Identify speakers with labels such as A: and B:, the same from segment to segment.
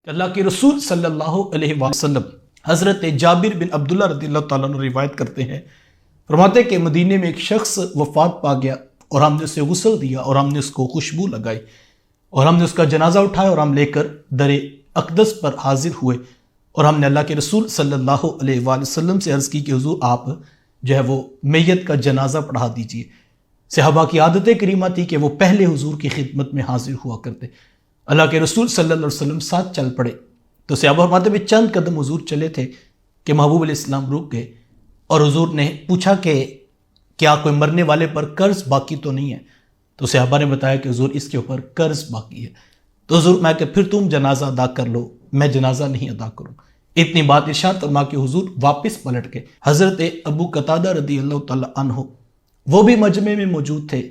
A: کہ اللہ کے رسول صلی اللہ علیہ وسلم حضرت جابر بن عبداللہ رضی اللہ تعالیٰ عنہ روایت کرتے ہیں، فرماتے کہ مدینے میں ایک شخص وفات پا گیا اور ہم نے اسے غسل دیا اور ہم نے اس کو خوشبو لگائی اور ہم نے اس کا جنازہ اٹھایا اور ہم لے کر در اقدس پر حاضر ہوئے اور ہم نے اللہ کے رسول صلی اللہ علیہ وآلہ وسلم سے عرض کی کہ حضور آپ جو ہے وہ میت کا جنازہ پڑھا دیجئے۔ صحابہ کی عادت کریمہ تھی کہ وہ پہلے حضور کی خدمت میں حاضر ہوا کرتے۔ اللہ کے رسول صلی اللہ علیہ وسلم ساتھ چل پڑے تو صحابہ فرماتے ہیں چند قدم حضور چلے تھے کہ محبوب علیہ السلام رک گئے اور حضور نے پوچھا کہ کیا کوئی مرنے والے پر قرض باقی تو نہیں ہے؟ تو صحابہ نے بتایا کہ حضور اس کے اوپر قرض باقی ہے۔ تو حضور میں کہ پھر تم جنازہ ادا کر لو، میں جنازہ نہیں ادا کروں۔ اتنی بات ارشاد فرما کے حضور واپس پلٹ کے حضرت ابو قتادہ رضی اللہ تعالی عنہ وہ بھی مجمع میں موجود تھے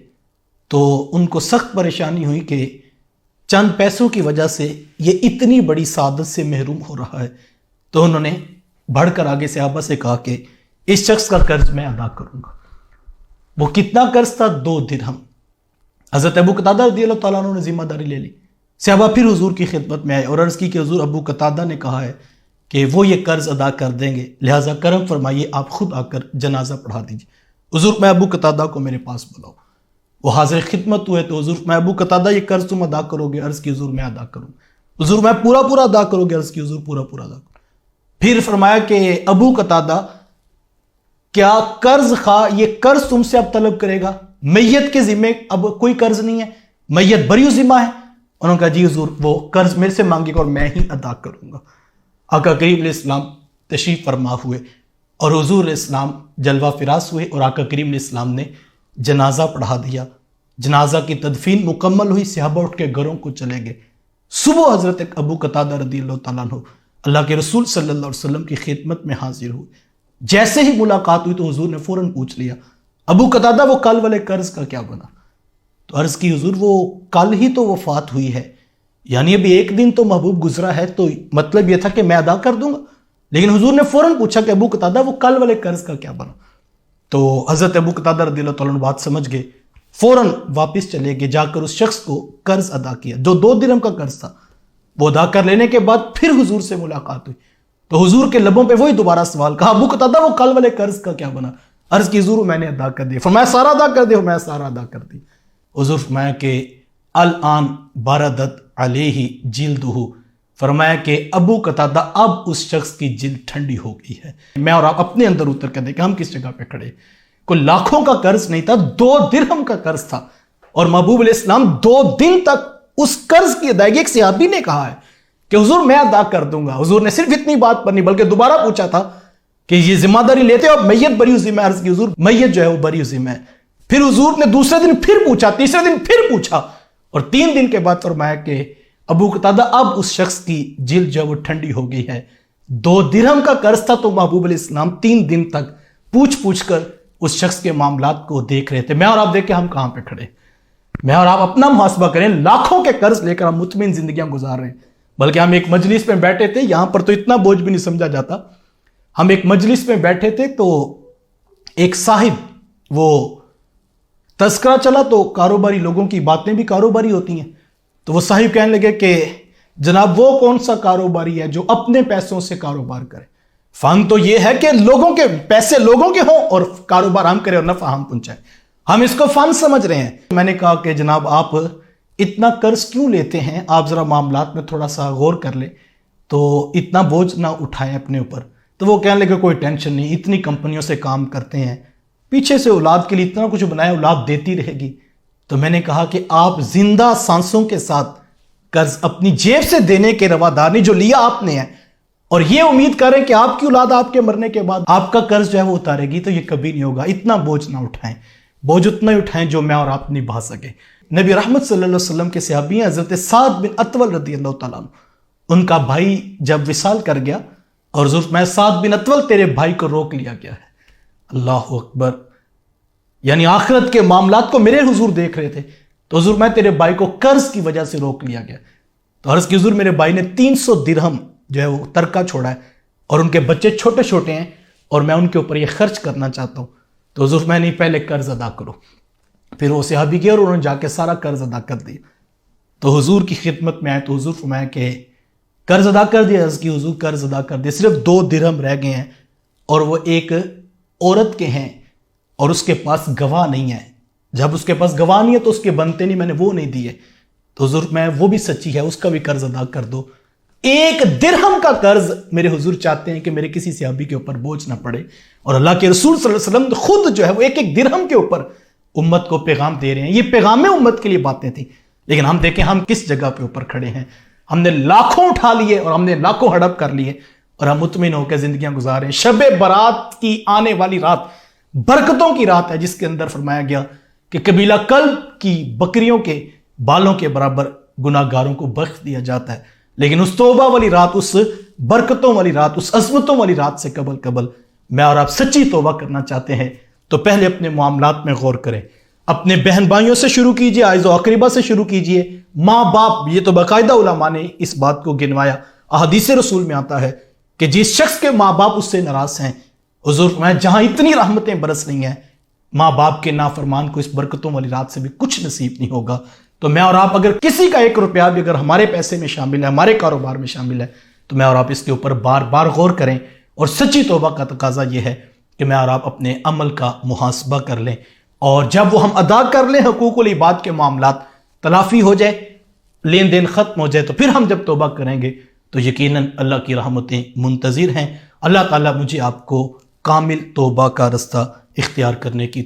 A: تو ان کو سخت پریشانی ہوئی کہ چند پیسوں کی وجہ سے یہ اتنی بڑی سعادت سے محروم ہو رہا ہے، تو انہوں نے بڑھ کر آگے صحابہ سے کہا کہ اس شخص کا قرض میں ادا کروں گا۔ وہ کتنا قرض تھا؟ 2 درہم۔ حضرت ابو قتادہ رضی اللہ تعالیٰ عنہ نے ذمہ داری لے لی۔ صحابہ پھر حضور کی خدمت میں آئے اور عرض کی کہ حضور ابو قتادہ نے کہا ہے کہ وہ یہ قرض ادا کر دیں گے، لہٰذا کرم فرمائیے آپ خود آ کر جنازہ پڑھا دیجیے۔ حضور میں ابو قتادہ کو میرے پاس بلاؤ۔ وہ حاضر خدمت ہوئے تو حضور میں ابو قتادہ یہ قرض تم ادا کرو گے؟ عرض کی حضور میں ادا کروں۔ حضور میں پورا ادا کرو گے؟ عرض کی حضور پورا ادا کروں۔ پھر فرمایا کہ ابو قتادہ کیا قرض خواہ یہ قرض تم سے اب طلب کرے گا؟ میت کے ذمے اب کوئی قرض نہیں ہے، میت بری ذمہ ہے۔ انہوں نے کہا جی حضور وہ قرض میرے سے مانگے گا اور میں ہی ادا کروں گا۔ آقا کریم علیہ السلام تشریف فرما ہوئے اور حضور علیہ السلام جلوہ فراز ہوئے اور آقا کریم علیہ السلام نے جنازہ پڑھا دیا۔ جنازہ کی تدفین مکمل ہوئی، صحابہ اٹھ کے گھروں کو چلے گئے۔ صبح حضرت ابو قتادہ رضی اللہ تعالیٰ عنہ اللہ کے رسول صلی اللہ علیہ وسلم کی خدمت میں حاضر ہوئے۔ جیسے ہی ملاقات ہوئی تو حضور نے فوراً پوچھ لیا ابو قتادہ وہ کل والے قرض کا کیا بنا؟ تو عرض کی حضور وہ کل ہی تو وفات ہوئی ہے، یعنی ابھی 1 دن تو محبوب گزرا ہے، تو مطلب یہ تھا کہ میں ادا کر دوں گا۔ لیکن حضور نے فوراً پوچھا کہ ابو قتادہ وہ کل والے قرض کا کیا بنا؟ تو حضرت ابو قتادہ رضی اللہ تعالیٰ عنہ بات سمجھ گئے، فوراً واپس چلے گئے، جا کر اس شخص کو قرض ادا کیا جو 2 درہم کا قرض تھا۔ وہ ادا کر لینے کے بعد پھر حضور سے ملاقات ہوئی تو حضور کے لبوں پہ وہی دوبارہ سوال، کہا ابو قتادہ وہ کل والے قرض کا کیا بنا؟ عرض کی حضور میں نے ادا کر دیا۔ فرمایا سارا ادا کر دیا؟ میں سارا ادا کر دی۔ حضور فرمایا کہ الان بردت علیہ جلدہ، فرمایا کہ ابو قتادہ اب اس شخص کی جلد ٹھنڈی ہو گئی ہے۔ میں اور آپ اپنے اندر اتر کر دیکھیں ہم کس جگہ پہ کھڑے، کوئی لاکھوں کا قرض نہیں تھا، 2 درہم کا قرض تھا اور محبوب علیہ السلام 2 دن تک اس قرض کی ادائیگی، ایک صحابی نے کہا ہے کہ حضور میں ادا کر دوں گا۔ حضور نے صرف اتنی بات پر نہیں بلکہ دوبارہ پوچھا تھا کہ یہ ذمہ داری لیتے ہو؟ میت بری ذمہ ہے؟ عرض کی حضور میت جو ہے وہ بری ذمہ ہے۔ پھر حضور نے دوسرے دن پھر پوچھا، تیسرے دن پھر پوچھا اور 3 دن کے بعد فرمایا کہ ابو قتادہ اب اس شخص کی جلد جو ہے وہ ٹھنڈی ہو گئی ہے۔ 2 درہم کا قرض تھا تو محبوب علیہ السلام 3 دن تک پوچھ کر اس شخص کے معاملات کو دیکھ رہے تھے۔ میں اور آپ دیکھیں ہم کہاں پہ کھڑے، میں اور آپ اپنا محاسبہ کریں، لاکھوں کے قرض لے کر ہم مطمئن زندگیاں گزار رہے ہیں، بلکہ ہم ایک مجلس میں بیٹھے تھے، یہاں پر تو اتنا بوجھ بھی نہیں سمجھا جاتا۔ ہم ایک مجلس میں بیٹھے تھے تو ایک صاحب وہ تذکرہ چلا تو کاروباری لوگوں کی باتیں بھی کاروباری ہوتی ہیں، تو وہ صاحب کہنے لگے کہ جناب وہ کون سا کاروباری ہے جو اپنے پیسوں سے کاروبار کرے؟ فن تو یہ ہے کہ لوگوں کے پیسے لوگوں کے ہوں اور کاروبار ہم کریں اور نفع ہم پہنچائیں، ہم اس کو فن سمجھ رہے ہیں۔ میں نے کہا کہ جناب آپ اتنا قرض کیوں لیتے ہیں؟ آپ ذرا معاملات میں تھوڑا سا غور کر لیں تو اتنا بوجھ نہ اٹھائیں اپنے اوپر۔ تو وہ کہنے لگے کوئی ٹینشن نہیں، اتنی کمپنیوں سے کام کرتے ہیں، پیچھے سے اولاد کے لیے اتنا کچھ بنایا، اولاد دیتی رہے گی۔ تو میں نے کہا کہ آپ زندہ سانسوں کے ساتھ قرض اپنی جیب سے دینے کے روادار نہیں، جو لیا آپ نے ہے، اور یہ امید کریں کہ آپ کی اولاد آپ کے مرنے کے بعد آپ کا قرض جو ہے وہ اتارے گی، تو یہ کبھی نہیں ہوگا۔ اتنا بوجھ نہ اٹھائیں، بوجھ اتنا ہی اٹھائیں جو میں اور آپ نبھا سکیں۔ نبی رحمت صلی اللہ علیہ وسلم کے صحابی ہیں حضرت سعد بن اطول رضی اللہ تعالیٰ عنہ، ان کا بھائی جب وصال کر گیا اور حضور میں سعد بن اطول تیرے بھائی کو روک لیا گیا ہے۔ اللہ اکبر، یعنی آخرت کے معاملات کو میرے حضور دیکھ رہے تھے، تو حضور میں تیرے بھائی کو قرض کی وجہ سے روک لیا گیا۔ تو عرض کی حضور میرے بھائی نے 300 درہم جو ہے وہ ترکہ چھوڑا ہے اور ان کے بچے چھوٹے چھوٹے ہیں اور میں ان کے اوپر یہ خرچ کرنا چاہتا ہوں، تو حضور میں نہیں پہلے قرض ادا کرو۔ پھر وہ صحابی گئے اور انہوں نے جا کے سارا قرض ادا کر دیا۔ تو حضور کی خدمت میں آئے تو حضور فرمایا کہ قرض ادا کر دیا، عرض کی حضور قرض ادا کر دیا، صرف 2 درہم رہ گئے ہیں اور وہ ایک عورت کے ہیں اور اس کے پاس گواہ نہیں ہے۔ جب اس کے پاس گواہ نہیں ہے تو اس کے بنتے نہیں، میں نے وہ نہیں دیے، تو حضور میں وہ بھی سچی ہے، اس کا بھی قرض ادا کر دو۔ 1 درہم کا قرض میرے حضور چاہتے ہیں کہ میرے کسی صحابی کے اوپر بوجھ نہ پڑے، اور اللہ کے رسول صلی اللہ علیہ وسلم خود جو ہے وہ 1 درہم کے اوپر امت کو پیغام دے رہے ہیں۔ یہ پیغام امت کے لیے باتیں تھیں، لیکن ہم دیکھیں ہم کس جگہ پہ اوپر کھڑے ہیں۔ ہم نے لاکھوں اٹھا لیے اور ہم نے لاکھوں ہڑپ کر لیے اور ہم مطمئن ہو کے زندگیاں گزار رہے ہیں۔ شب برات کی آنے والی رات برکتوں کی رات ہے، جس کے اندر فرمایا گیا کہ قبیلہ کلب کی بکریوں کے بالوں کے برابر گناہ گاروں کو بخش دیا جاتا ہے، لیکن اس توبہ والی رات، اس برکتوں والی رات، اس عظمتوں والی رات سے قبل میں اور آپ سچی توبہ کرنا چاہتے ہیں تو پہلے اپنے معاملات میں غور کریں۔ اپنے بہن بھائیوں سے شروع کیجئے، اعز و اقربا سے شروع کیجئے، ماں باپ، یہ تو باقاعدہ علماء نے اس بات کو گنوایا، احادیث رسول میں آتا ہے کہ جس شخص کے ماں باپ اس سے ناراض ہیں، حضور میں جہاں اتنی رحمتیں برس رہی ہیں، ماں باپ کے نافرمان کو اس برکتوں والی رات سے بھی کچھ نصیب نہیں ہوگا۔ تو میں اور آپ اگر کسی کا 1 روپیہ بھی اگر ہمارے پیسے میں شامل ہے، ہمارے کاروبار میں شامل ہے، تو میں اور آپ اس کے اوپر بار بار غور کریں، اور سچی توبہ کا تقاضا یہ ہے کہ میں اور آپ اپنے عمل کا محاسبہ کر لیں، اور جب وہ ہم ادا کر لیں، حقوق العباد کے معاملات تلافی ہو جائے، لین دین ختم ہو جائے، تو پھر ہم جب توبہ کریں گے تو یقیناً اللہ کی رحمتیں منتظر ہیں۔ اللہ تعالیٰ مجھے آپ کو کامل توبہ کا رستہ اختیار کرنے کی